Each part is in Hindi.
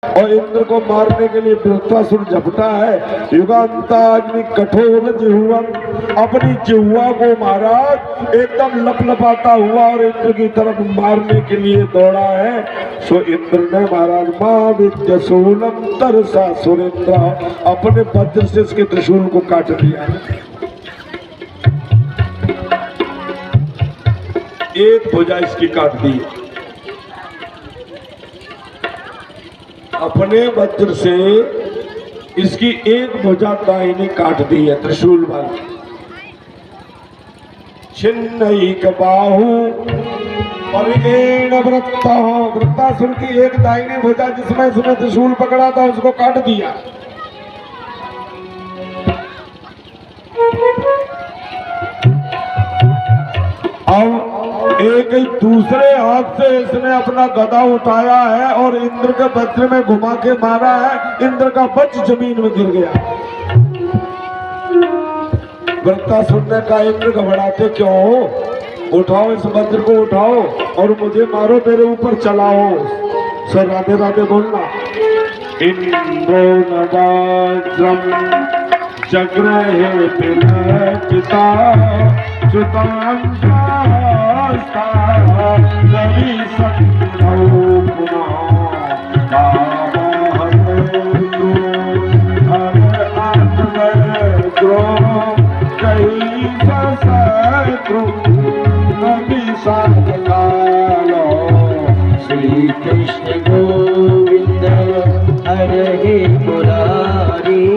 और इंद्र को मारने के लिए वृत्रासुर झपटा है। युगांताग्नि कठोर जिह्वा, अपनी जिह्वा को महाराज एकदम लपलपाता हुआ और इंद्र की तरफ मारने के लिए दौड़ा है। सो इंद्र ने महाराज मां विद्य शूलम तरसा सुरेंद्र, अपने वज्र से इसके त्रिशूल को काट दिया। एक भुजा इसकी काट दी, अपने वज्र से इसकी एक भुजा दाहिनी काट दी है त्रिशूल वाली। छिन्नैक बाहु परिगेण वृत्ता, वृत्तासुर की एक दाहिनी भुजा जिसमें इसने त्रिशूल पकड़ा था उसको काट दिया। अब एक ही दूसरे हाथ से इसने अपना गदा उठाया है और इंद्र के वज्र में घुमा के मारा है। इंद्र का वज्र जमीन में गिर गया। वृत्तासुर ने कहा इंद्र घबराते क्यों हो, उठाओ इस वज्र को उठाओ और मुझे मारो, मेरे ऊपर चलाओ। सर राधे राधे बोलना। इंद्रो न वज्रम जग्रहे पिता चुतांता रवि संतौ पुनः कामहतु हर आत्मद्रो कई सशत्रु रवि संतकालो। श्री कृष्ण गोविंद हरे मुरारी,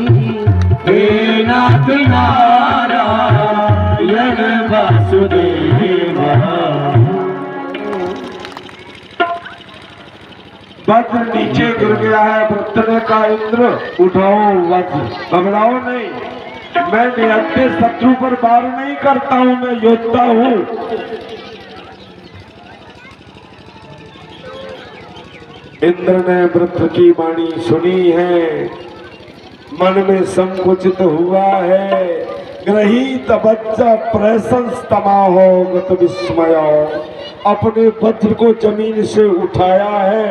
हे नाथ नारायण वासुदेव। वज्र नीचे गिर गया है। वृत्र ने कहा इंद्र उठाओ वज्र, घबराओ नहीं, मैं निहत्थे शत्रु पर वार नहीं करता हूं, मैं योद्धा हूं। इंद्र ने वृत्र की वाणी सुनी है, मन में संकुचित हुआ है। ग्रहीत बच्चा प्रशंस्तमाहो गत विस्मयो, अपने वज्र को जमीन से उठाया है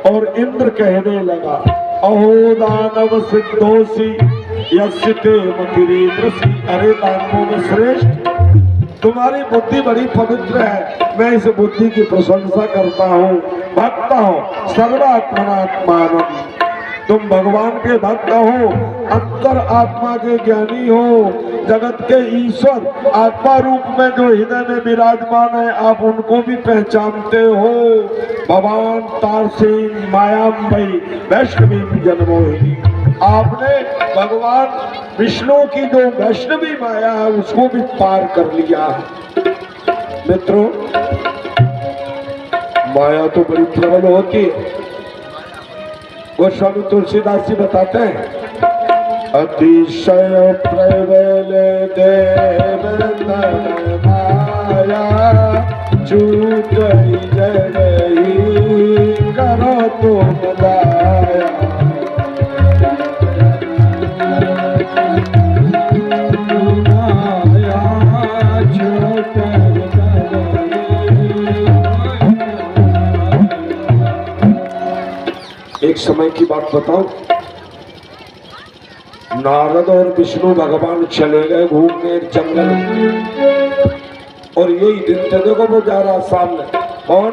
और इंद्र कहने लगा अहो दानव सिद्धोसी यस्ते मतिरेन्द्रसी। अरे दानवों में श्रेष्ठ, तुम्हारी बुद्धि बड़ी पवित्र है, मैं इस बुद्धि की प्रशंसा करता हूँ। भक्त हो सर्वात्मनात्मानम, तुम भगवान के भक्त हो, अंतर आत्मा के ज्ञानी हो, जगत के ईश्वर आत्मा रूप में जो हृदय में विराजमान है आप उनको भी पहचानते हो। भगवान तारसेन मायामयी वैष्णवी जन्मोहिनी, आपने भगवान विष्णु की जो वैष्णवी माया है उसको भी पार कर लिया है। मित्रों, माया तो बड़ी प्रबल होती है। गोस्वामी तुलसीदास जी बताते हैं अतिशय प्रबल देव माया छूट जगही करो तो बताया। एक समय की बात बताओ, नारद और विष्णु भगवान चले गए घूमने एक जंगल में, और यही दिन थे। देखो वो जा रहा सामने, कौन?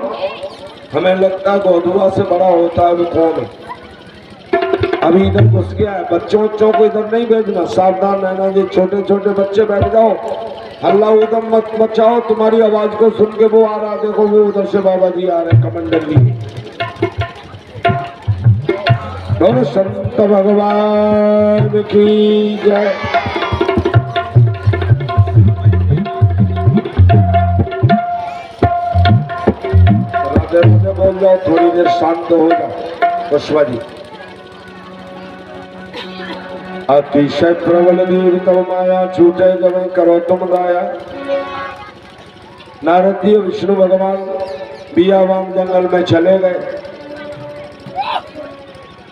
हमें लगता है गोधुआ से बड़ा होता है, वो कौन है? अभी इधर घुस गया है। बच्चों को इधर नहीं भेजना, सावधान रहना जी। छोटे छोटे बच्चे बैठ जाओ, हल्ला उदम मत मचाओ, तुम्हारी आवाज को सुन के वो आ रहा। देखो वो उधर से बाबा जी आ रहे, कमंडल जी। दोनों संत भगवान की जय। राधे बोल जाओ, थोड़ी देर शांत हो जाओ। पुष्पा जी, अतिशय प्रबल वीर तव माया छूटे जब करो तुम दाया। नारद जी विष्णु भगवान बियावान जंगल में चले गए,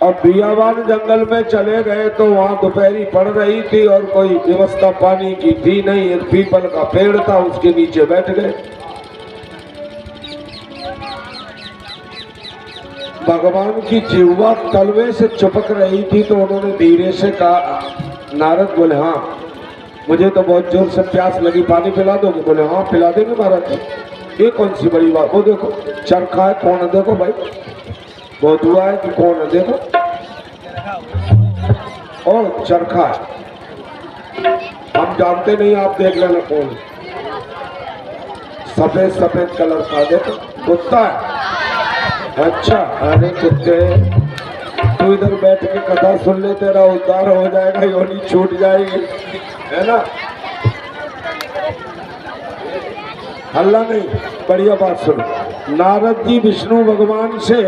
और बियावान जंगल में चले गए तो वहां दोपहरी पड़ रही थी और कोई व्यवस्था पानी की थी नहीं। एक पीपल का पेड़ था, उसके नीचे बैठ गए। भगवान की जिह्वा तलवे से चिपक रही थी तो उन्होंने धीरे से कहा, नारद बोले हाँ मुझे तो बहुत जोर से प्यास लगी, पानी पिला दोगे? बोले हाँ पिला देंगे महाराज जी। ये कौन सी बड़ी बात? वो देखो चरखा है, कौन है देखो भाई, बहुत हुआ है कि कौन है देखो, और चरखा है, हम जानते नहीं, आप देख लेना कौन है। सफेद सफेद कलर का देखो, कुत्ता है। अच्छा, अरे कुत्ते तू इधर बैठ के कथा सुन ले, तेरा उद्धार हो जाएगा, योनी छूट जाएगी, है ना? हल्ला नहीं, बढ़िया बात सुनो। नारद जी विष्णु भगवान से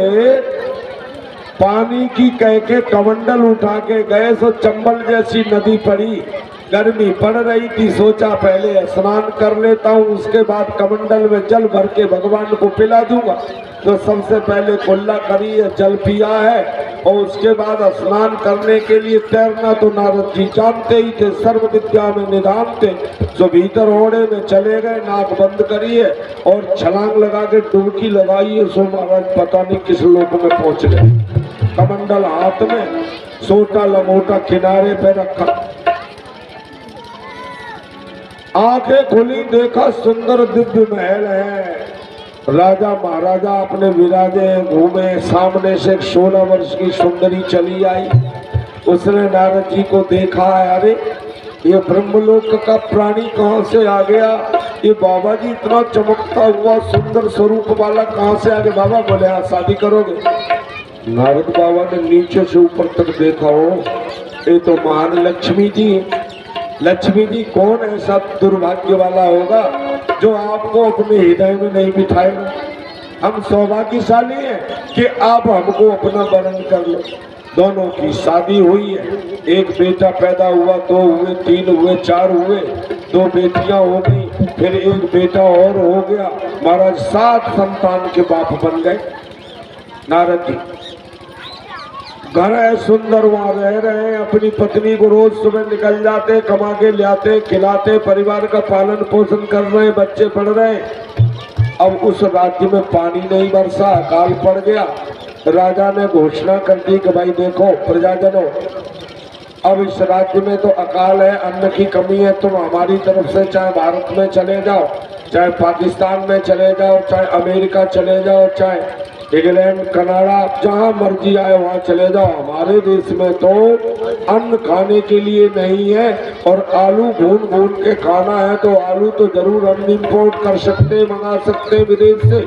पानी की कह के कमंडल उठा के गए, सो चंबल जैसी नदी पड़ी, गर्मी पड़ रही थी, सोचा पहले स्नान कर लेता हूँ, उसके बाद कमंडल में जल भर के भगवान को पिला दूंगा। तो सबसे पहले कुल्ला करी है, जल पिया है, और उसके बाद स्नान करने के लिए तैरना तो नारद जी जानते ही थे, सर्व विद्या में निधान थे। तो भीतर ओढ़े में चले गए, नाक बंद करिए और छलांग लगा के डुबकी लगाइए, सो महाराज पता नहीं किस लोक में पहुंच गए। कमंडल हाथ में, सोटा लमोटा किनारे पे रखा, आंखें खुली, देखा सुंदर दिव्य महल है, राजा महाराजा अपने विराजे घूमे, सामने से एक 16 वर्ष की सुंदरी चली आई, उसने नारद जी को देखा है, अरे ये ब्रह्मलोक का प्राणी कहाँ से आ गया, ये बाबा जी इतना चमकता हुआ सुंदर स्वरूप वाला कहाँ से आ गया? बाबा बोले हाँ शादी करोगे? नारद बाबा ने नीचे से ऊपर तक देखा, हो ये तो महान लक्ष्मी जी। लक्ष्मी जी कौन ऐसा दुर्भाग्य वाला होगा जो आपको अपने हृदय में नहीं बिठाएगा? हम सौभाग्यशाली हैं कि आप हमको अपना वरण कर लो। दोनों की शादी हुई है, एक बेटा पैदा हुआ, 2 हुए, 3 हुए, 4 हुए, 2 बेटियां हो गई, फिर एक बेटा और हो गया। महाराज 7 संतान के बाप बन गए नारद जी। घर है सुंदर, वहां रह रहे हैं, अपनी पत्नी को रोज सुबह निकल जाते, कमा के लाते, खिलाते, परिवार का पालन पोषण कर रहे हैं, बच्चे पढ़ रहे हैं। अब उस राज्य में पानी नहीं बरसा, अकाल पड़ गया। राजा ने घोषणा कर दी कि भाई देखो प्रजाजनों, अब इस राज्य में तो अकाल है, अन्न की कमी है, तुम हमारी तरफ से चाहे भारत में चले जाओ, चाहे पाकिस्तान में चले जाओ, चाहे अमेरिका चले जाओ, चाहे इंग्लैंड, कनाडा, जहाँ मर्जी आए वहाँ चले जाओ, हमारे देश में तो अन्न खाने के लिए नहीं है, और आलू भून भून के खाना है तो आलू तो जरूर हम इम्पोर्ट कर सकते, मंगा सकते विदेश से।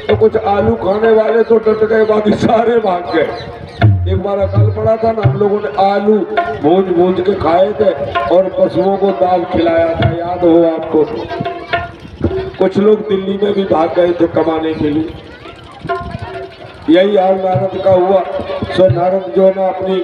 तो कुछ आलू खाने वाले तो डट गए, बाकी सारे भाग गए। एक बार अकाल पड़ा था ना, हम लोगों ने आलू भून भून के खाए थे और पशुओं को दाल खिलाया था, याद हो आपको? कुछ लोग दिल्ली में भी भाग गए थे कमाने के लिए। यही हाल नारद का हुआ। सो नारद जो है ना अपनी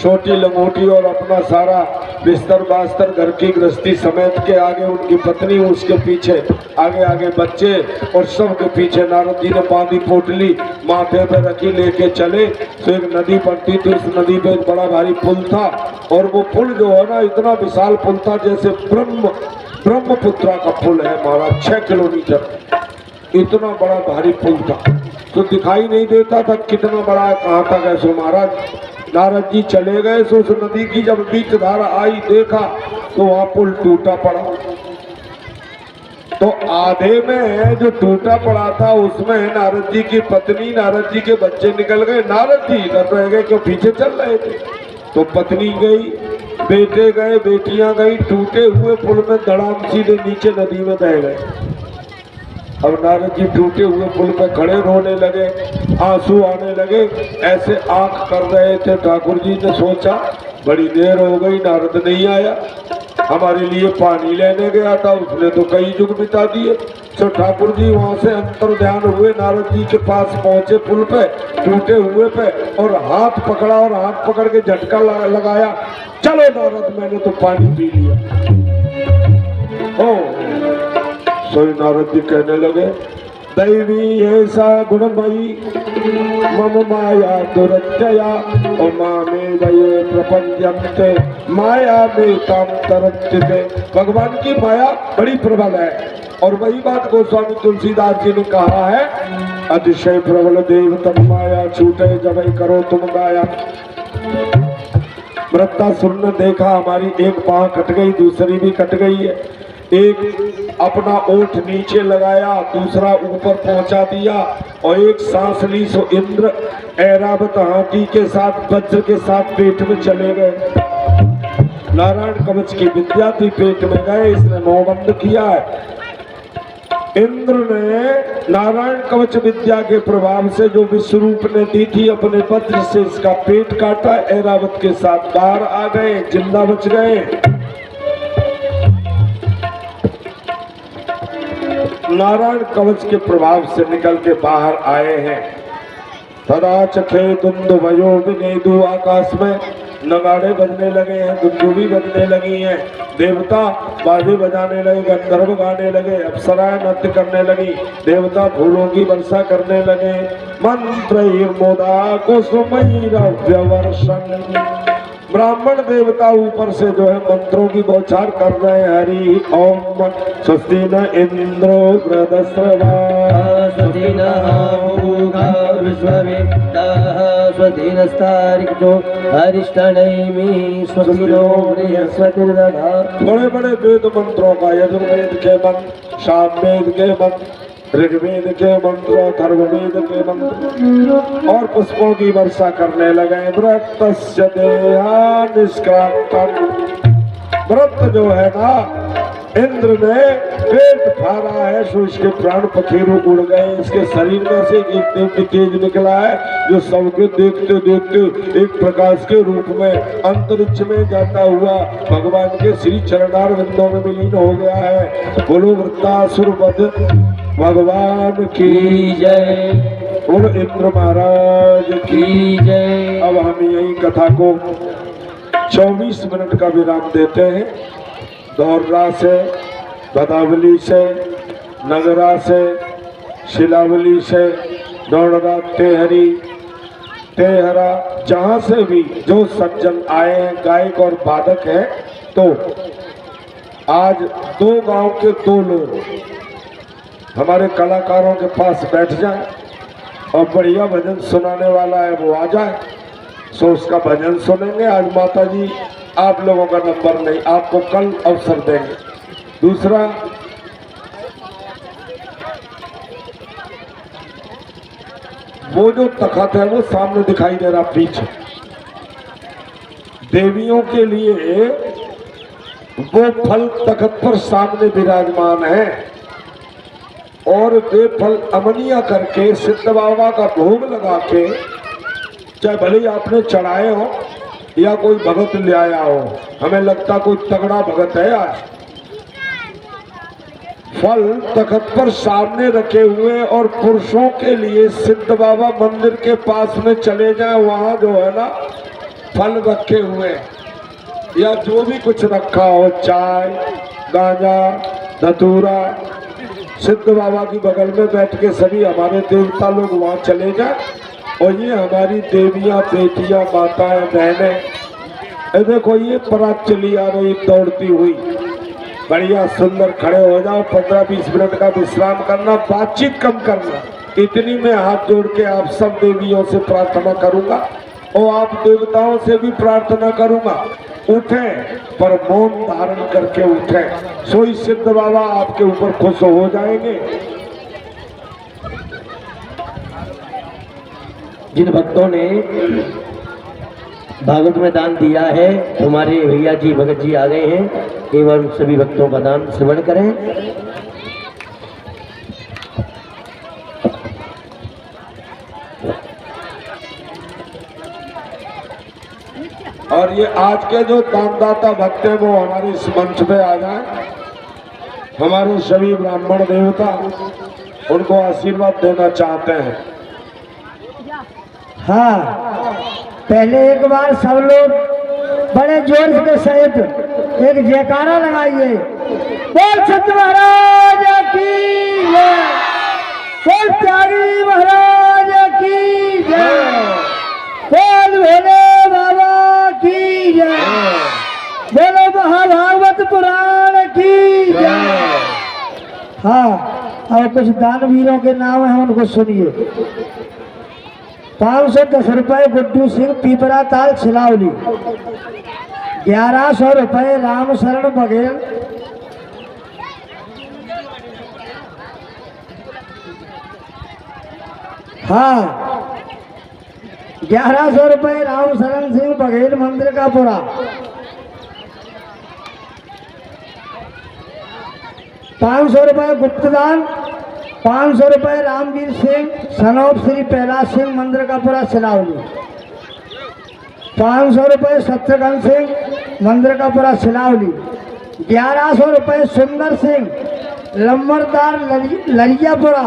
छोटी लंगोटी और अपना सारा बिस्तर बास्तर घर की गृहस्थी समेत के आगे उनकी पत्नी, उसके पीछे आगे आगे बच्चे, और सब के पीछे नारद जी ने बांधी पोटली माथे पे रखी, लेके चले। तो एक नदी पड़ती थी, उस नदी पे एक बड़ा भारी पुल था, और वो पुल जो है ना इतना विशाल पुल था जैसे ब्रह्मपुत्रा का पुल है महाराज, 6 किलोमीटर, इतना बड़ा भारी पुल था। तो दिखाई नहीं देता था कितना बड़ा है, कहाँ तक है। सो महाराज नारद जी चले गए, सो उस नदी की जब बीच धारा आई, देखा तो वहाँ पुल टूटा पड़ा। तो आधे में जो टूटा पड़ा था उसमें नारद जी की पत्नी, नारद जी के बच्चे निकल गए, नारद जी इधर रह गए क्यों पीछे चल रहे थे। तो पत्नी गई, बेटे गए, बेटियां गई, टूटे हुए पुल में धड़ाम सीधे नीचे नदी में बह गए। अब नारद जी टूटे हुए पुल पे खड़े रोने लगे, आंसू आने लगे, ऐसे आंख कर रहे थे। ठाकुर जी ने सोचा बड़ी देर हो गई, नारद नहीं आया, हमारे लिए पानी लेने गया था, उसने तो कई युग बिता दिए। तो ठाकुर जी वहां से अंतर ध्यान हुए, नारद जी के पास पहुंचे पुल पे, टूटे हुए पे, और हाथ पकड़ा और हाथ पकड़ के झटका लगाया, चलो नारद मैंने तो पानी पी लिया। ओ सोई नारद जी कहने लगे, दैवी ऐसा गुणमयी मम माया दुरत्यया, और मामे वये प्रपंचन्ते माया में काम तरच्यते। भगवान की माया बड़ी प्रबल है, और वही बात गोस्वामी तुलसीदास जी ने कहा है, अतिशय प्रबल देव तब माया, छूटे जब करो तुम गाया। वृत्तासुर ने देखा हमारी एक पांव कट गई, दूसरी भी कट गई है। एक अपना ओठ नीचे लगाया, दूसरा ऊपर पहुंचा दिया और एक सांस ली। सो इंद्र ऐरावत हाथी के साथ वज्र के साथ पेट में चले गए। नारायण कवच की विद्या थी, पेट में गए, इसने मुंह बंद किया है। इंद्र ने नारायण कवच विद्या के प्रभाव से जो विश्वरूप ने दी थी, अपने वज्र से इसका पेट काटा। ऐरावत के साथ बाहर आ गए, जिंदा बच गए। नारायण कवच के प्रभाव से निकल के बाहर आए हैं। तदा चखे दुंदुभयो विनेदु, आकाश में नगाड़े बजने लगे हैं, दुंदुभी बजने लगी हैं, देवता बाजे बजाने लगे, गंधर्व गाने लगे, अप्सराएं नृत्य करने लगी, देवता फूलों की वर्षा करने लगे। मंत्र मोदा कुसुमैरव्यवर्षन्, ब्राह्मण देवता ऊपर से जो है मंत्रों की बौछार कर रहे हैं। हरि ओम स्वस्ति न इंद्रो वृहस्पतिर्वा, स्वस्ति नः पूषा विश्ववेदाः, स्वस्ति नस्तार्क्ष्यो अरिष्टनेमिः, स्वस्ति नो बृहस्पतिर्दधातु। बड़े बड़े वेद मंत्रों का, यजुर्वेद के मंत्र, सामवेद के मंत्र, ऋग्वेद के मंत्र, अथर्ववेद के मंत्र और पुष्पों की वर्षा करने लगे। व्रतस्य देहा निष्क्रांतम्, व्रत जो है ना, इंद्र ने पेट फाड़ा है, सो इसके प्राण पखेरु उड़ गए। इसके शरीर में से एक दिव्य तेज निकला है, जो सबके देखते देखते एक प्रकाश के रूप में अंतरिक्ष में जाता हुआ भगवान के श्री चरणार बिंदों में विलीन हो गया है। बोलो वृत्तासुर वध भगवान की जय, बोलो इंद्र महाराज की जय। अब हम यही कथा को 24 मिनट का विराम देते हैं। दौर्रा से, बदावली से, नगरा से, शिलावली से, दौड़रा, तेहरी, तेहरा, जहाँ से भी जो सज्जन आए हैं, गायक और वादक हैं, तो आज 2 गांव के 2 लोग हमारे कलाकारों के पास बैठ जाए और बढ़िया भजन सुनाने वाला है वो आ जाए, सो उसका भजन सुनेंगे। आज माता जी आप लोगों का नंबर नहीं, आपको कल अवसर देंगे। दूसरा, वो जो तखत है वो सामने दिखाई दे रहा पीछे, देवियों के लिए वो फल तखत पर सामने विराजमान है और वे फल अमनिया करके सिद्ध बाबा का भोग लगा के, चाहे भले ही आपने चढ़ाए हो या कोई भगत ले आया हो, हमें लगता कोई तगड़ा भगत है आज, फल तखत पर सामने रखे हुए और पुरुषों के लिए सिद्ध बाबा मंदिर के पास में चले जाए, वहां जो है ना फल रखे हुए या जो भी कुछ रखा हो, चाय, गांजा, धतूरा, सिद्ध बाबा की बगल में बैठ के सभी हमारे देवता लोग वहां चले जाए। और ये हमारी देवियां, बेटियां, माताएं, बहनें, देखो ये परात चली आ रही दौड़ती हुई, बढ़िया सुंदर खड़े हो जाओ, 15-20 मिनट का विश्राम करना, बातचीत कम करना। इतनी मैं हाथ जोड़ के आप सब देवियों से प्रार्थना करूंगा और आप देवताओं से भी प्रार्थना करूंगा, उठें पर मौन धारण करके उठें, सोई सिद्ध बाबा आपके ऊपर खुश हो जाएंगे। जिन भक्तों ने भागवत में दान दिया है, हमारे भैया जी भगत जी आ गए हैं, एवं सभी भक्तों का दान श्रवण करें। और ये आज के जो दानदाता भक्त हैं वो हमारे इस मंच पे आ जाए। हमारे सभी ब्राह्मण देवता उनको आशीर्वाद देना चाहते हैं। हाँ, पहले एक बार सब लोग बड़े जोर के सहित एक जयकारा लगाइए। बोल सत्य महाराज की जय, बोल त्यागी महाराज की जय, बोल भोले बाबा की जय, बोलो महाभागवत पुराण की जय। हाँ, और कुछ दानवीरों के नाम हैं, उनको सुनिए। 510 रुपए गुड्डू सिंह पीपरा ताल छिलावली। 1100 रुपए राम शरण बघेल। हाँ, 1100 रुपए राम शरण सिंह बघेल मंदिर का पुरा। 500 रुपए गुप्तदान। 500 रुपए रामवीर सिंह सनौप श्री पहला सिंह मंदिर का पुरा सिलावली। 500 रुपए शत्रुघ्न सिंह मंदिर का पुरा सिलावली। 1100 रुपए सुंदर सिंह लम्बरदार ललियापुरा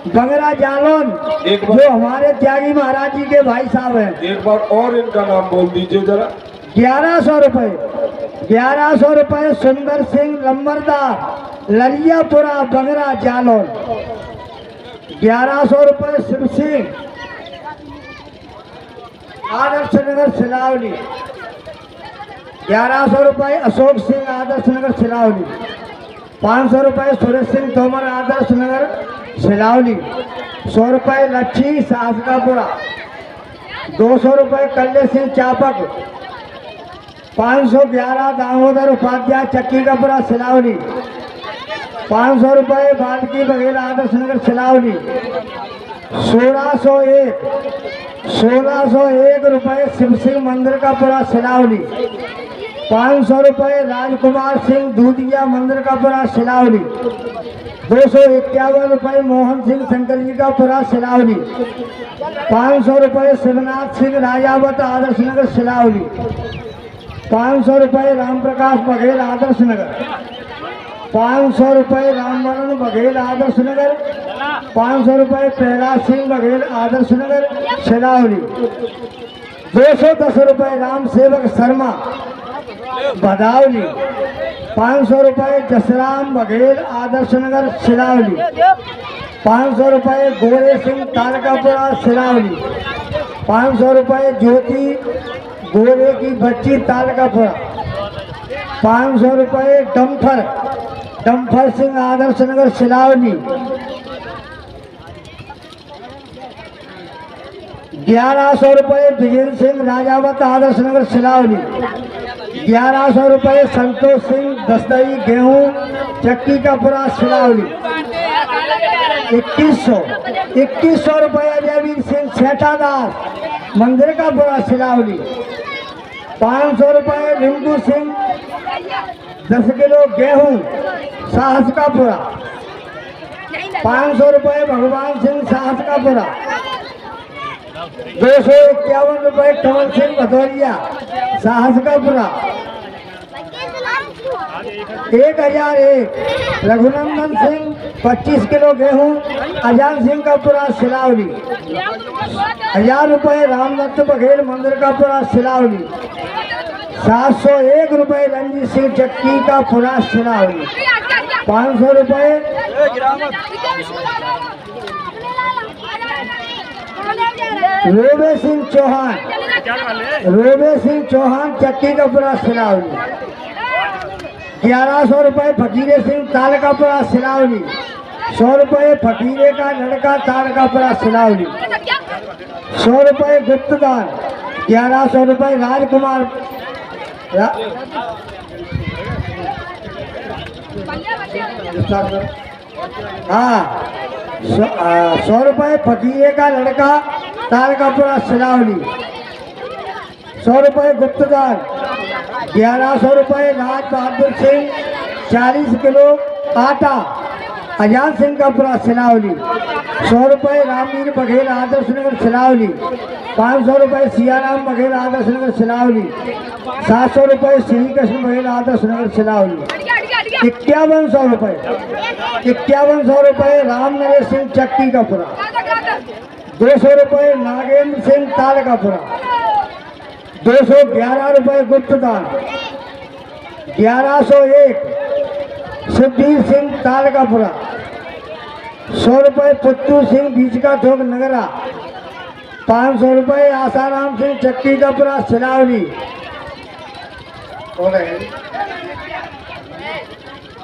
बंगरा जालौन, जो हमारे त्यागी महाराज जी के भाई साहब हैं। एक बार और इनका नाम बोल दीजिए जरा। 1100 रुपए 1100 रुपए सुंदर सिंह लम्बरदार ललियापुरा बंगरा जालौन। 1100 रुपए शिव सिंह आदर्श नगर सिलावली। 1100 रुपए अशोक सिंह आदर्श नगर सिलावली। 500 रुपए सुरेश सिंह तोमर आदर्श नगर सिलावली। 100 रुपए लच्छी सासकापुरा। 200 रुपए कल्ले सिंह चापक। 511 दामोदर उपाध्याय चक्की का पुरा सिलावली। 500 रुपए बालकी बघेल आदर्श नगर सिलावली। 1601 रुपए शिव सिंह मंदिर का पुरा सिलावली। 500 रुपए राजकुमार सिंह दूधिया मंदिर का पुरा सिलावली। 251 रुपए मोहन सिंह शंकर जी का पुरा सिलावली। 500 रुपए शिवनाथ सिंह राजावत आदर्श नगर सिलावली। 500 रुपए राम प्रकाश बघेल आदर्श नगर। 500 रुपए रामवरण बघेल आदर्श नगर। 500 रुपए प्रहलाद सिंह बघेल आदर्श नगर सिलावली। 210 रुपए राम सेवक शर्मा भदावली। 500 रुपए जसराम बघेल आदर्श नगर सिलावली। 500 रुपए गोरे सिंह तालकापुरा सिलावली। 500 रुपए ज्योति गोरे की बच्ची तालकापुरा। 500 रुपए डम्फर सिंह आदर्श नगर सिलावली। 1100 रुपए विजय सिंह राजावत आदर्श नगर सिलावली। 1100 रुपए संतोष सिंह दस्तई गेहूं चक्की का पुरा सिलावली। 2100 रुपए अजयवीर सिंह सेठादास मंदिर का पुरा सिलावली। 500 रुपए रिंकू सिंह 10 किलो गेहूं साहस का पुरा। 500 रुपए भगवान सिंह साहस का पुरा। 251 रुपए कमल सिंह भदौरिया साहस का पुरा। 1001 रघुनंदन सिंह 25 किलो गेहूं अजान सिंह का पुरा सिलावली। 1000 रुपए रामदत्त बघेल मंदिर का पुरा सिलावली। 701 रुपए रंजीत सिंह चक्की का पुरा सिलावली। 500 रुपए रोबे सिंह चौहान चक्की का पुरा सिलावली। 1100 रुपए फकीरे सिंह ताल का पुरा सिलावली। 100 रुपए फकीरे का लड़का ताल का पुरा सिलावली। 100 रुपए गुप्तदान। 1100 रुपए राजकुमार हाँ 100 रुपए फकीरे का लड़का ताल का पुरा सिलावली। 100 रुपए गुप्तदान। 1100 रुपए राज बहादुर सिंह 40 किलो आटा आजाद सिंह का पुरा सिलावली। 100 रुपए रामवीर बघेल आदर्श नगर सिलावली। 500 रुपए सियाराम बघेल आदर्श नगर सिलावली। 700 रुपए श्री कृष्ण बघेल आदर्श नगर सिलावली। 5100 रुपए राम नरेश सिंह चक्की का पुरा। 200 रुपए नागेंद्र सिंह ताल का पुरा। 211 रुपए गुप्तदान। 1101 सुखबीर सिंह ताल का पुरा। 100 रुपए पुत्तू सिंह बीच का थोक नगरा। 500 रुपए आसाराम सिंह चक्की का पुरा सिलावली।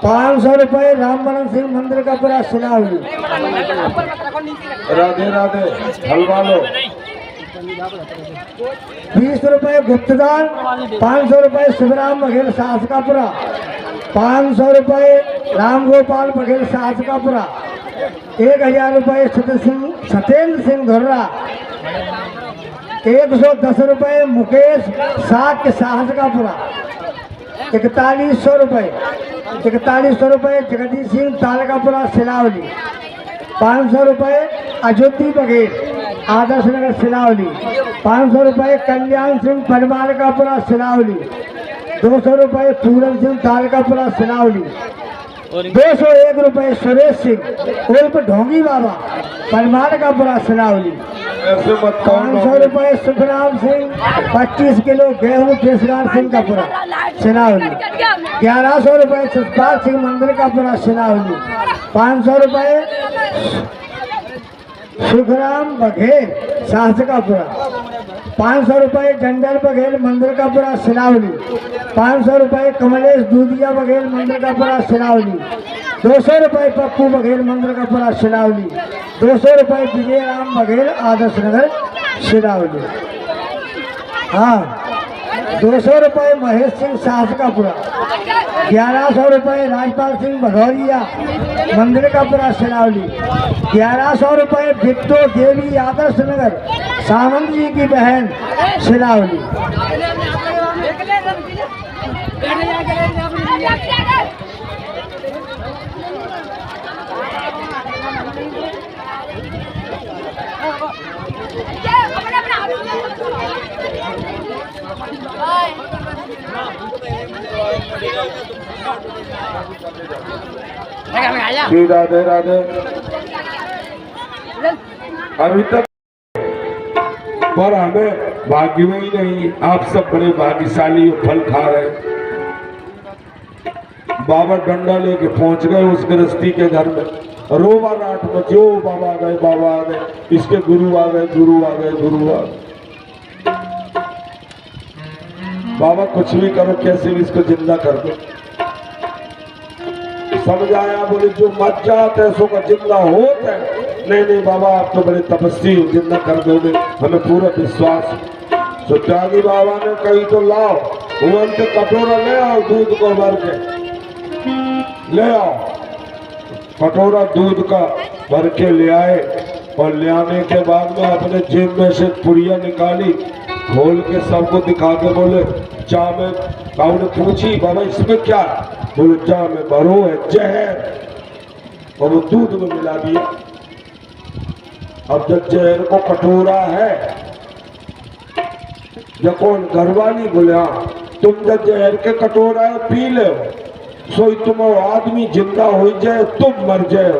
500 रुपए रामबरन सिंह मंदिर का पूरा सिलावली। राधे राधे, हलवा लो। 20 रुपए गुप्तदान। 500 रुपए शिवराम बघेल सास का पूरा। 500 रुपए राम गोपाल बघेल सास का पूरा। 1000 रुपए सत्येंद्र सिंह धुर्रा। 110 रुपए मुकेश साग के साहस का पूरा। 4100 रुपए जगदीश सिंह तालकापुरा सिलावली। 500 रुपए अयोध्या बघेल आदर्श नगर सिलावली। 500 रुपए कल्याण सिंह परिवार का पूरा सिलावली। 200 रुपए पूरन सिंह तालकापुरा सिलावली। 201 रुपए सुरेश सिंह उर्फ ढोंगी बाबा परिवार का पूरा सिलावली। ऐसे मत 500 रुपए सुखराम सिंह 25 किलो गेहूं केसरार सिंह का पूरा सिलावली। 1100 रुपए सतपाल सिंह मंदिर का पूरा सिलावली। 500 रुपए सुखराम बघेल साहस का पूरा। 500 रुपए जंडल बघेल मंदिर का पूरा सिलावली। 500 रुपए कमलेश दूधिया बघेल मंदिर का पूरा सिलावली। 200 रुपए पप्पू बघेल मंदिर का पूरा सिलावली। 200 रुपए विजय राम बघेल आदर्श नगर सिलावली। हाँ 200 रुपए महेश सिंह साहस का पूरा। 1100 रुपए राजपाल सिंह भदौरिया मंदिर का पूरा सिलावली। 1100 रुपए बिट्टो देवी आदर्श नगर सावंत जी की बहन सिलावली। श्री राधे राधे। अभी तक पर हमें भाग्य में ही नहीं, आप सब बड़े भाग्यशाली फल खा रहे। बाबा डंडा लेके पहुंच गए उस गृहस्थी के घर में। रोवा रात में जो बाबा आ गए, बाबा आ गए, इसके गुरु आ गए, गुरु आ गए, गुरु आ गए। बाबा कुछ भी करो, कैसे भी इसको जिंदा कर दो। समझ आया? बोले जो मत जाते हैं सो का जिंदा होता है। नहीं नहीं बाबा आप तो बड़े तपस्वी हो, जिंदा कर दोगे, हमें पूरा विश्वास है। तो त्यागी बाबा ने कही तो लाओ, उन के कटोरा ले आओ, दूध को भर के ले आओ। कटोरा दूध का भर के ले आए और ले आने के बाद में अपने जेब में से पुड़िया निकाली, खोल के सबको दिखा के बोले चाह में। बाबू ने पूछी बाबा इसमें क्या? बोले चाह में भरो है जहर, और वो दूध में मिला दिया। अब जब जहर को कटोरा है, जब कौन घरवाली? बोले हाँ, तुम जब जहर के कटोरा है पी ले, सोई तुम आदमी जिंदा हो जाए तुम मर जाए।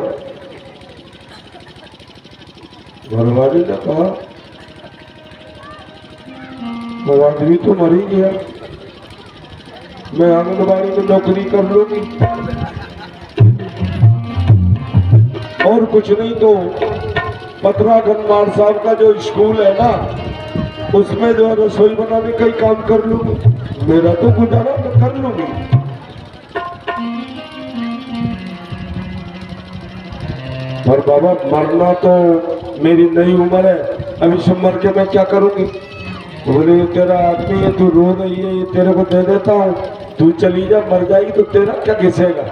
घरवाली ने कहा वो आदमी तो मर ही गया, मैं आंगनबाड़ी में नौकरी कर लूंगी, और कुछ नहीं तो पतरा गनमार साहब का जो स्कूल है ना, उसमें जो रसोई बनाने का ही काम कर लूंगी, मेरा तो गुजारा मैं कर लूंगी। और बाबा मरना तो मेरी नई उम्र है, अभी से मर के मैं क्या करूंगी? बोले तेरा आदमी है, तू रो रही है, ये तेरे को दे देता हूँ, तू चली जा, मर जाएगी तो तेरा क्या घिसेगा?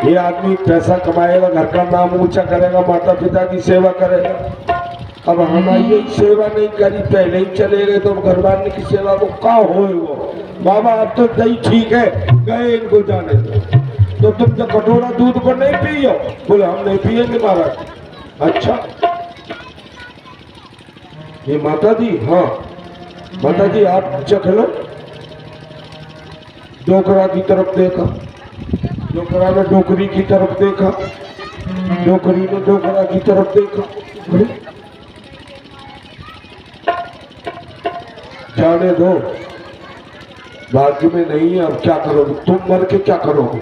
ये आदमी पैसा कमाएगा, घर का नाम ऊंचा करेगा, माता पिता की सेवा करेगा। अब हमारी सेवा नहीं करी, पहले ही चले गए तो घर वाले की सेवा को क्या हो वो? बाबा अब तो दही ठीक है, गए इनको जाने दो। तो तुम जब कटोरा दूध को नहीं पियो? बोले हम नहीं पिएंगे महाराज। अच्छा ये माता जी? हाँ माता जी आप चख लो। डोकरा की तरफ देखा, डोकरा ने डोकरी की तरफ देखा, डोकरी ने डोकरा की तरफ देखा। जाने दो, भाग्य में नहीं है, अब क्या करोगे? तुम मर के क्या करोगे?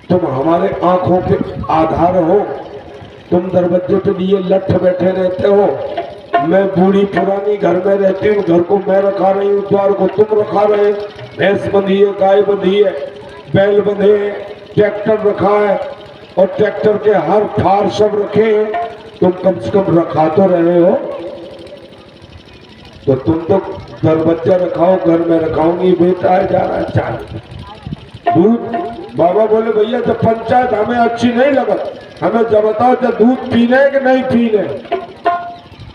तुम हमारे आंखों के आधार हो, तुम दरवाजे पे लिए लठ बैठे रहते हो, मैं बूढ़ी पुरानी घर में रहती हूँ, घर को मैं रखा रही हूँ, द्वार को तुम रखा रहे। भैंस बंधी है, गाय बंधी है, बैल बंधे हैं, ट्रैक्टर रखा है और ट्रैक्टर के हर फार सब रखे हैं, तुम कम से कम रखा तो रहे हो। तो तुम तो घर बच्चा रखाओ, घर में रखाऊंगी, बेटा है जा रहा है चाय दूध। बाबा बोले भैया जब पंचायत हमें अच्छी नहीं लगा, हमें जब बताओ जब दूध पीने कि नहीं पीने।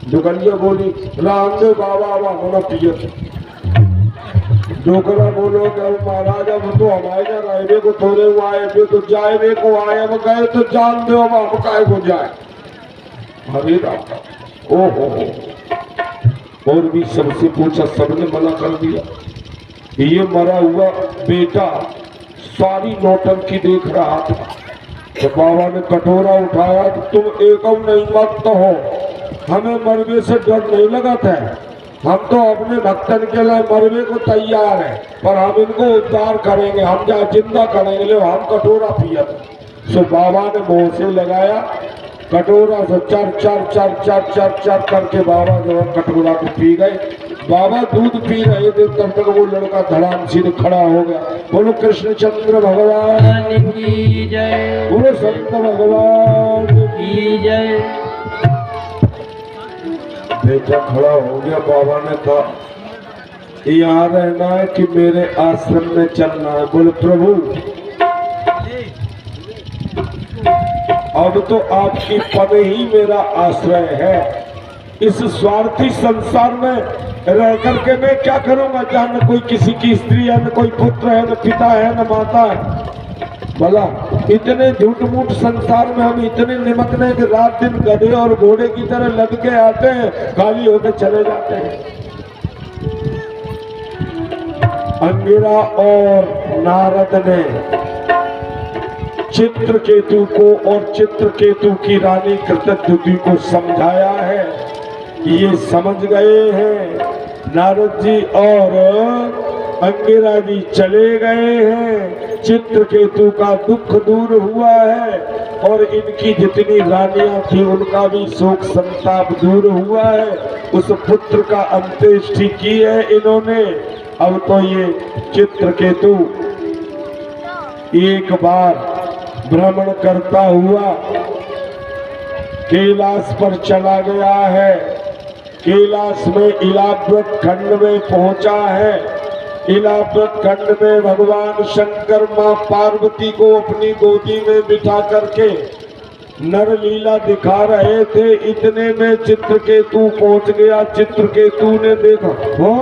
दुकनिया बोली रामदेव बाबा होना पिए। डोकरा बोलो कि महाराज अब तो हमारे यहाँ रहने को थोड़े हुआ आए थे तो जाए को आए, अब गए तो जान दो अब हम काय को जाए। हरे राम ओहो और भी सबसे पूछा, सबने मना कर दिया। ये मरा हुआ बेटा सारी नौटंकी देख रहा था। तो बाबा ने कटोरा उठाया तो तुम एकम नहीं मत हो, हमें मरने से डर नहीं लगा था, हम तो अपने भक्तन के लिए मरने को तैयार हैं, पर हम इनको उद्धार करेंगे, हम जहाँ जिंदा करेंगे ले हम कटोरा पिया। सो बाबा ने मुंह से लगाया कटोरा से चर चर चर चर चर चर करके बाबा जो कटोरा को पी गए। बाबा दूध पी रहे थे तब तक वो लड़का धड़ाम सीधे खड़ा हो गया। बोलो कृष्णचंद्र भगवान की जय, बोलो संत भगवान की जय। बेटा खड़ा हो गया। बाबा ने कहा यहाँ रहना है कि मेरे आश्रम में चलना है। बोले प्रभु अब तो आपकी पद ही मेरा आश्रय है, इस स्वार्थी संसार में रह करके मैं क्या करूंगा, जहाँ न कोई किसी की स्त्री है, न कोई पुत्र है, न पिता है, न माता है। बोला इतने झूठ मूठ संसार में हम इतने निमग्न हैं कि रात दिन गधे और घोड़े की तरह लद के आते हैं, खाली होकर चले जाते हैं। अंगिरा और नारद ने चित्रकेतु को और चित्रकेतु की रानी कृतद्युति को समझाया है, ये समझ गए हैं। नारद जी और अंगिरा जी चले गए हैं, चित्रकेतु का दुख दूर हुआ है और इनकी जितनी रानियां थी उनका भी शोक संताप दूर हुआ है। उस पुत्र का अंत्येष्टि की है इन्होंने। अब तो ये चित्रकेतु एक बार भ्रमण करता हुआ कैलाश पर चला गया है। कैलाश में इलाव्रत खंड में पहुंचा है। इलाव्रत खंड में भगवान शंकर मां पार्वती को अपनी गोदी में बिठा करके नर लीला दिखा रहे थे। इतने में चित्रकेतु पहुंच गया। चित्रकेतु ने देखा हो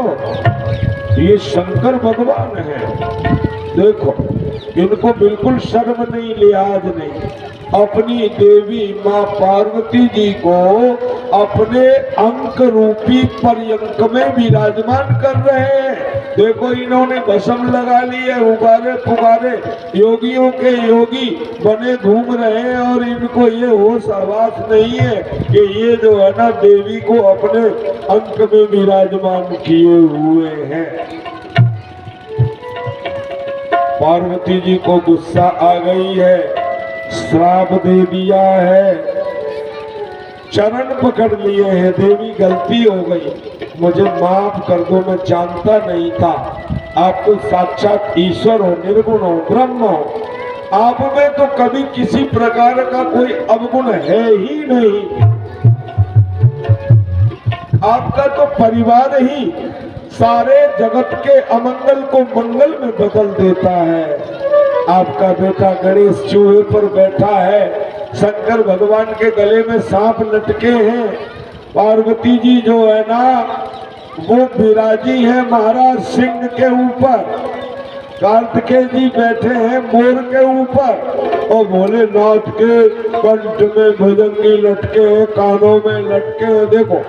ये शंकर भगवान है, देखो इनको बिल्कुल शर्म नहीं, लिहाज नहीं, अपनी देवी माँ पार्वती जी को अपने अंक रूपी पर्यंक में विराजमान कर रहे हैं। देखो इन्होंने भस्म लगा ली है, उगारे पुगारे योगियों के योगी बने घूम रहे हैं और इनको ये होश आवास नहीं है कि ये जो है ना देवी को अपने अंक में विराजमान किए हुए हैं। पार्वती जी को गुस्सा आ गई है, श्राप दे दिया है, चरण पकड़ लिए हैं। देवी गलती हो गई, मुझे माफ कर दो, मैं जानता नहीं था आप तो साक्षात ईश्वर हो, निर्गुण हो, ब्रह्म हो, आप में तो कभी किसी प्रकार का कोई अवगुण है ही नहीं। आपका तो परिवार ही सारे जगत के अमंगल को मंगल में बदल देता है। आपका बेटा गणेश चूहे पर बैठा है, शंकर भगवान के गले में सांप लटके हैं, पार्वती जी जो है ना वो विराजी है महाराज सिंह के ऊपर, कार्तिकेय जी बैठे हैं मोर के ऊपर और भोलेनाथ के कंठ में भुजंगी लटके हैं, कानों में लटके हैं। देखो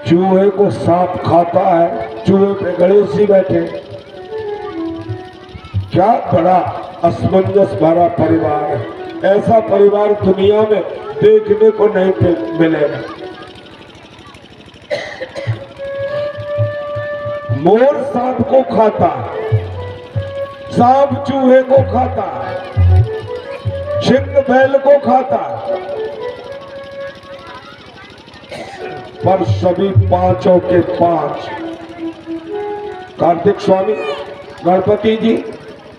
चूहे को सांप खाता है, चूहे पे गणेश जी बैठे। क्या बड़ा असमंजस भरा परिवार है। ऐसा परिवार दुनिया में देखने को नहीं मिलेगा। मोर सांप को खाता, सांप चूहे को खाता, सिंह बैल को खाता, पर सभी पांचों के पांच कार्तिक स्वामी, गणपति जी,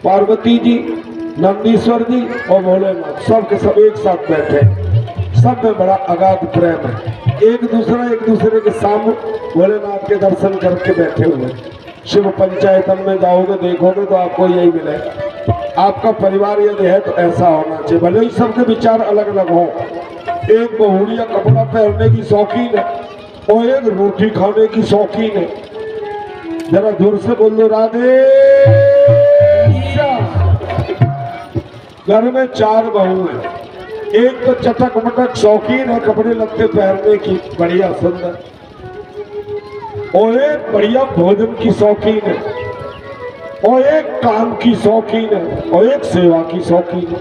पार्वती जी, नंदीश्वर जी और भोलेनाथ सब के सब एक साथ बैठे, सब में बड़ा अगाध प्रेम है। एक दूसरे के सामने भोलेनाथ के दर्शन करके बैठे हुए। शिव पंचायतन में जाओगे देखोगे तो आपको यही मिलेगा। आपका परिवार यदि है तो ऐसा होना चाहिए, भले ही सबके विचार अलग अलग हो। एक बहुड़िया कपड़ा पहनने की शौकीन है और एक रोटी खाने की शौकीन है। जरा जोर से बोल दो राधे। घर में 4 बहू हैं, एक तो चटक मटक शौकीन है कपड़े लत्ते पहनने की, बढ़िया सुंदर, और एक बढ़िया भोजन की शौकीन है, और एक काम की शौकीन है, और एक सेवा की शौकीन है।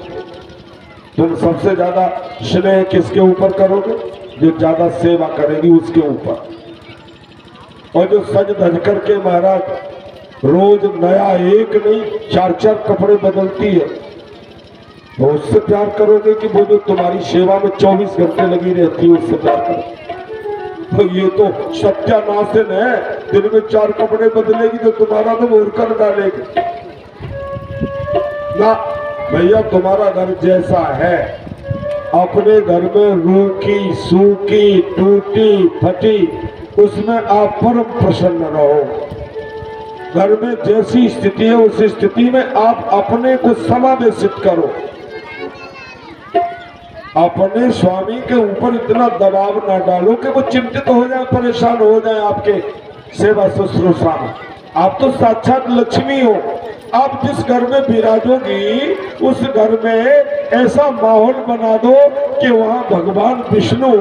तुम सबसे ज्यादा स्नेह किसके ऊपर करोगे? जो ज्यादा सेवा करेगी उसके ऊपर। और जो सज धज करके महाराज रोज नया एक नहीं 4 कपड़े बदलती है, तो उससे प्यार करोगे कि वो जो तुम्हारी सेवा में 24 घंटे लगी रहती है उससे प्यार करोगे? तो ये तो सत्यानाशन है। दिन में 4 कपड़े बदलेगी तो तुम्हारा तो मोर कर डालेगी ना। भैया तुम्हारा घर जैसा है, अपने घर में रूखी सूखी टूटी फटी उसमें आप परम प्रसन्न रहो। घर में जैसी स्थिति है उस स्थिति में आप अपने को समावेशित करो। अपने स्वामी के ऊपर इतना दबाव ना डालो कि वो चिंतित हो जाए, परेशान हो जाए आपके सेवा शुश्रूषा में। आप तो साक्षात लक्ष्मी हो। आप जिस घर में विराजोगी उस घर में ऐसा माहौल बना दो कि वहां भगवान विष्णु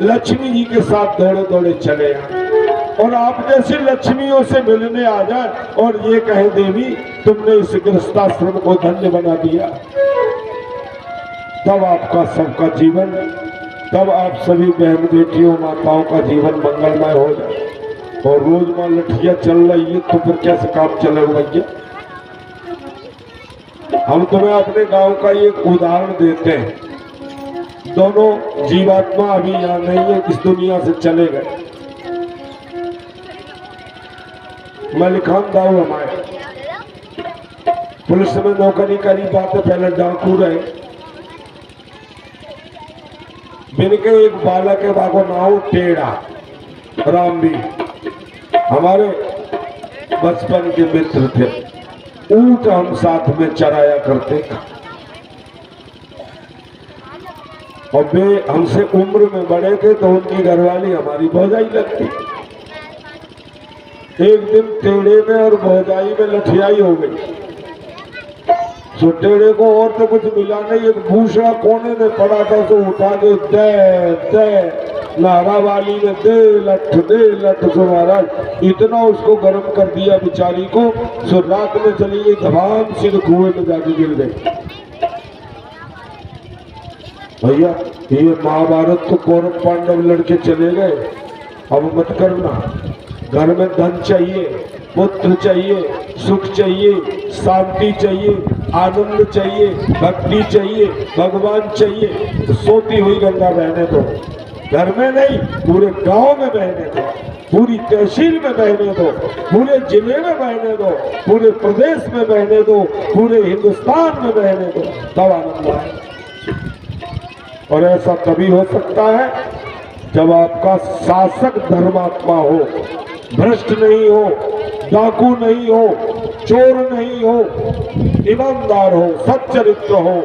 लक्ष्मी जी के साथ दौड़े दौड़े चले आए और आप जैसी लक्ष्मियों से मिलने आ जाए और ये कहे देवी तुमने इस गृहस्थाश्रम को धन्य बना दिया। तब आपका सबका जीवन, तब आप सभी बहन बेटियों माताओं का जीवन मंगलमय हो जाए। और रोज मां लठिया चल रही है तो फिर कैसे काम चलेगा भैया? हम तुम्हें अपने गांव का एक उदाहरण देते हैं। दोनों जीवात्मा अभी यहाँ नहीं है, इस दुनिया से चले गए। मलिकान दाऊ हमारे पुलिस में नौकरी करी, बात है पहले डाकू रहे। जिनके एक बालक है बाको नाव टेढ़ा राम भी हमारे बचपन के मित्र थे। ऊंट हम साथ में चराया करते थे और वे हमसे उम्र में बड़े थे तो उनकी घरवाली हमारी भौजाई लगती। एक दिन टेढ़े में और भौजाई में लठियाई हो गई। तो टेढ़े को और तो कुछ मिला नहीं, एक भूषण कोने में पड़ा था तो उठा के दे नारा वाली ने दे लठ तो महाराज इतना उसको गर्म कर दिया बेचारी को, सो रात में चली गई धमाम सीधे कुएं में जाके गिर गई। भैया ये महाभारत तो कौरव पांडव लड़के चले गए, अब मत करना। घर में धन चाहिए, पुत्र चाहिए, सुख चाहिए, शांति चाहिए, आनंद चाहिए, भक्ति चाहिए, भगवान चाहिए तो सोती हुई गंगा बहने दो। घर में नहीं पूरे गांव में बहने दो, पूरी तहसील में बहने दो, पूरे जिले में बहने दो, पूरे प्रदेश में बहने दो, पूरे हिंदुस्तान में बहने दो, तब आनंद आए। और ऐसा तभी हो सकता है जब आपका शासक धर्मात्मा हो, भ्रष्ट नहीं हो, डाकू नहीं हो, चोर नहीं हो, ईमानदार हो, सच्चरित्र हो,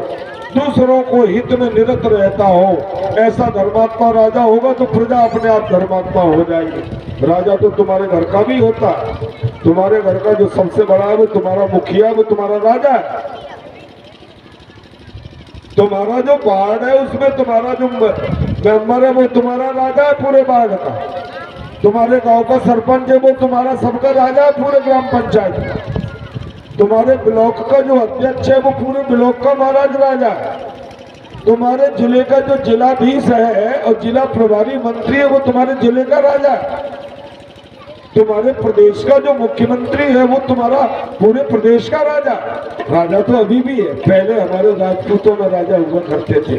दूसरों को हित में निरत रहता हो। ऐसा धर्मात्मा राजा होगा तो प्रजा अपने आप धर्मात्मा हो जाएगी। राजा तो तुम्हारे घर का भी होता है, तुम्हारे घर का जो सबसे बड़ा है वो तुम्हारा मुखिया, वो तुम्हारा राजा है। तुम्हारा जो वार्ड है उसमें तुम्हारा जो मेंबर है वो तुम्हारा राजा है पूरे वार्ड का। तुम्हारे गांव का सरपंच है वो तुम्हारा सबका राजा है पूरे ग्राम पंचायत का। तुम्हारे ब्लॉक का जो अध्यक्ष है वो पूरे ब्लॉक का महाराज राजा है। तुम्हारे जिले का जो जिलाधीश है और जिला प्रभारी मंत्री है वो तुम्हारे जिले का राजा है। तुम्हारे प्रदेश का जो मुख्यमंत्री है वो तुम्हारा पूरे प्रदेश का राजा। राजा तो अभी भी है, पहले हमारे राजपूतों में राजा हुआ करते थे।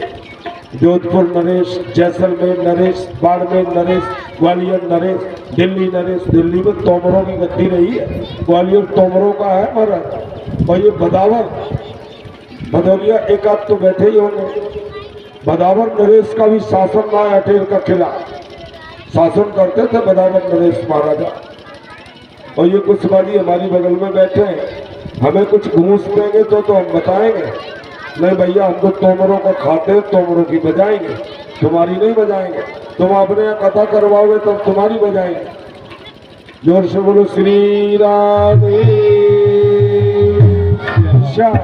जोधपुर नरेश, जैसलमेर नरेश, बाड़मेर नरेश, ग्वालियर नरेश, दिल्ली नरेश। दिल्ली में तोमरों की गद्दी रही है, ग्वालियर तोमरों का है महाराज। और ये बदावर भदौरिया एक आध तो बैठे ही होंगे। बदावर नरेश का भी शासन था अटेर का किला, शासन करते थे बदावर नरेश महाराजा। और ये कुछ बाजी हमारी बगल में बैठे हैं, हमें कुछ घूस देंगे तो हम बताएंगे, नहीं भैया हम तो तोमरों को खाते हैं, तोमरों की बजाएंगे, तुम्हारी नहीं बजाएंगे। तुम अपने यहाँ कथा करवाओगे तब तुम्हारी बजाएंगे। जोर से बोलो श्री राधे श्याम।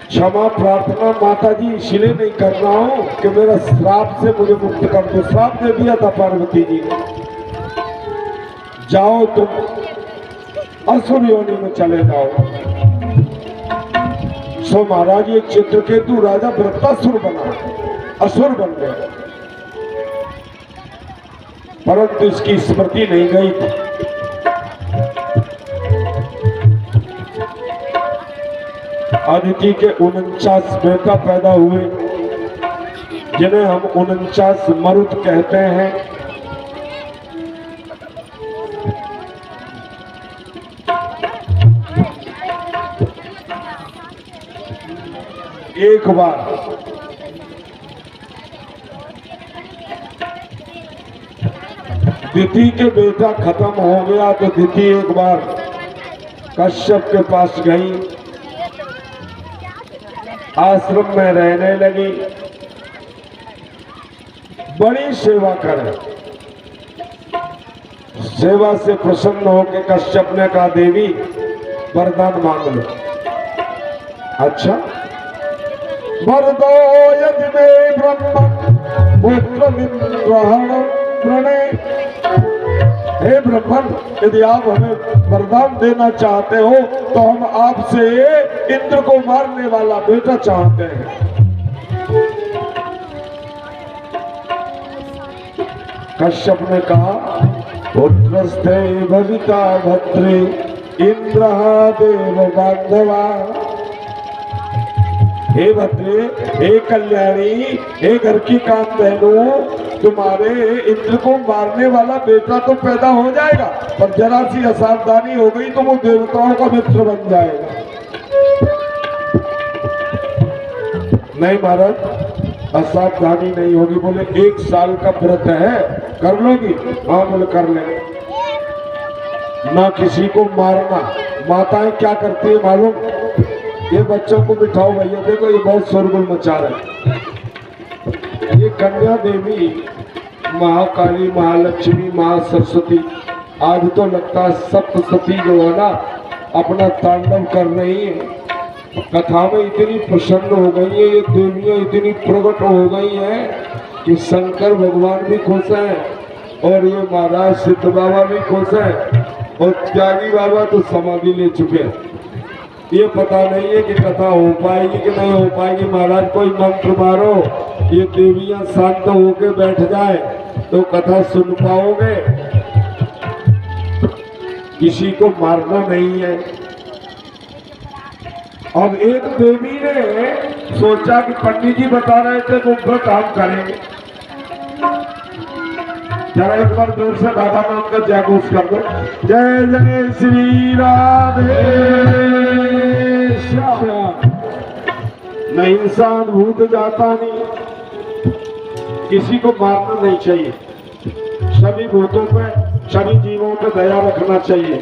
क्षमा प्रार्थना माता जी इसलिए नहीं कर रहा हूं कि मेरा श्राप से मुझे मुक्त कर दो। श्राप दे दिया था पार्वती जी ने, जाओ तुम असुर योनि में चले जाओ। सो महाराज ये चित्रकेतु राजा वृत्तासुर बना, असुर बन गया, परंतु इसकी स्मृति नहीं गई थी। आदिति के 49 बेटा पैदा हुए, जिन्हें हम 49 मरुत कहते हैं। एक बार दिति के बेटा खत्म हो गया तो दिति एक बार कश्यप के पास गई, आश्रम में रहने लगी, बड़ी सेवा करे। सेवा से प्रसन्न होकर कश्यप ने कहा देवी वरदान मांग लो। अच्छा, वरदो यदि मे ब्रह्म पुत्रमिन्द्रहण प्रणय। हे ब्रह्मन, यदि आप हमें वरदान देना चाहते हो तो हम आपसे इंद्र को मारने वाला बेटा चाहते हैं। कश्यप ने कहा पुत्रस्ते भविता भद्रे इंद्र देव बांधवा। हे भद्रे, हे कल्याणी, हे घर की काम बहनों, तुम्हारे इंद्र को मारने वाला बेटा तो पैदा हो जाएगा, पर जरा सी असावधानी हो गई तो वो देवताओं का मित्र बन जाएगा। नहीं महाराज, असावधानी नहीं होगी। बोले 1 साल का व्रत है, कर लोगी? हाँ बोले कर ले। ना किसी को मारना। माताएं क्या करती है मालूम? ये बच्चों को बिठाओ भैया, देखो ये बहुत शोरगुल मचा रहे। ये कन्या देवी महाकाली, महालक्ष्मी, महासरस्वती, आज तो लगता है सप्तसती जो है ना अपना तांडव कर रही है। कथा में इतनी प्रसन्न हो गई है, ये देवियां इतनी प्रकट हो गई हैं कि शंकर भगवान भी खुश हैं और ये महाराज सिद्ध बाबा भी खुश हैं और त्यागी बाबा तो समाधि ले चुके हैं। ये पता नहीं है कि कथा हो पाएगी कि नहीं हो पाएगी। महाराज कोई मंत्र मारो, ये देवियां शांत होके बैठ जाए तो कथा सुन पाओगे। किसी को मारना नहीं है। अब एक देवी ने सोचा कि पंडित जी बता रहे थे वो व्रत हम करेंगे, जरा एक बार जोर से राधा नाम का जयघोष कर दो। जय जय श्री राधे श्याम। न इंसान भूत जाता नहीं, किसी को मारना नहीं चाहिए। सभी भूतों पे, सभी जीवों पे दया रखना चाहिए।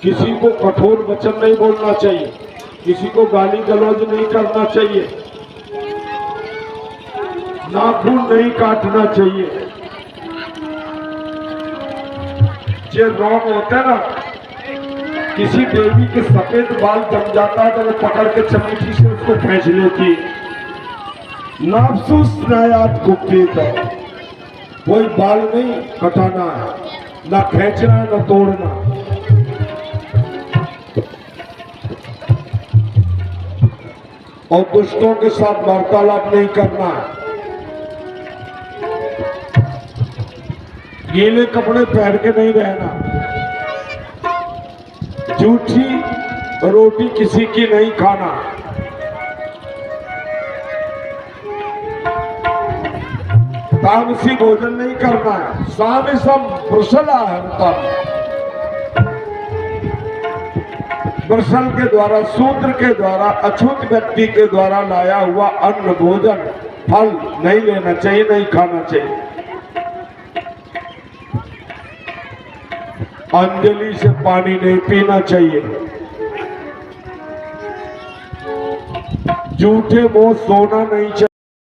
किसी को कठोर वचन नहीं बोलना चाहिए, किसी को गाली गलौज नहीं करना चाहिए, नाखून नहीं काटना चाहिए। जो रोग होते हैं ना, किसी देवी के सफेद बाल जम जाता है तो वो पकड़ के चमेटी से उसको खींच लेती। नाफसूस नायात गुप्त, कोई बाल नहीं कटाना है, ना खींचना है ना तोड़ना। और दुष्टों के साथ वार्तालाप नहीं करना है। गीले कपड़े पहन के नहीं रहना। झूठी रोटी किसी की नहीं खाना। तामसी भोजन नहीं करना है। सामिसम वृषलाहंतम, वृषल के द्वारा, सूत्र के द्वारा, अछूत व्यक्ति के द्वारा लाया हुआ अन्न, भोजन, फल नहीं लेना चाहिए, नहीं खाना चाहिए। अंजलि से पानी नहीं पीना चाहिए। झूठे मुंह सोना नहीं चाहिए।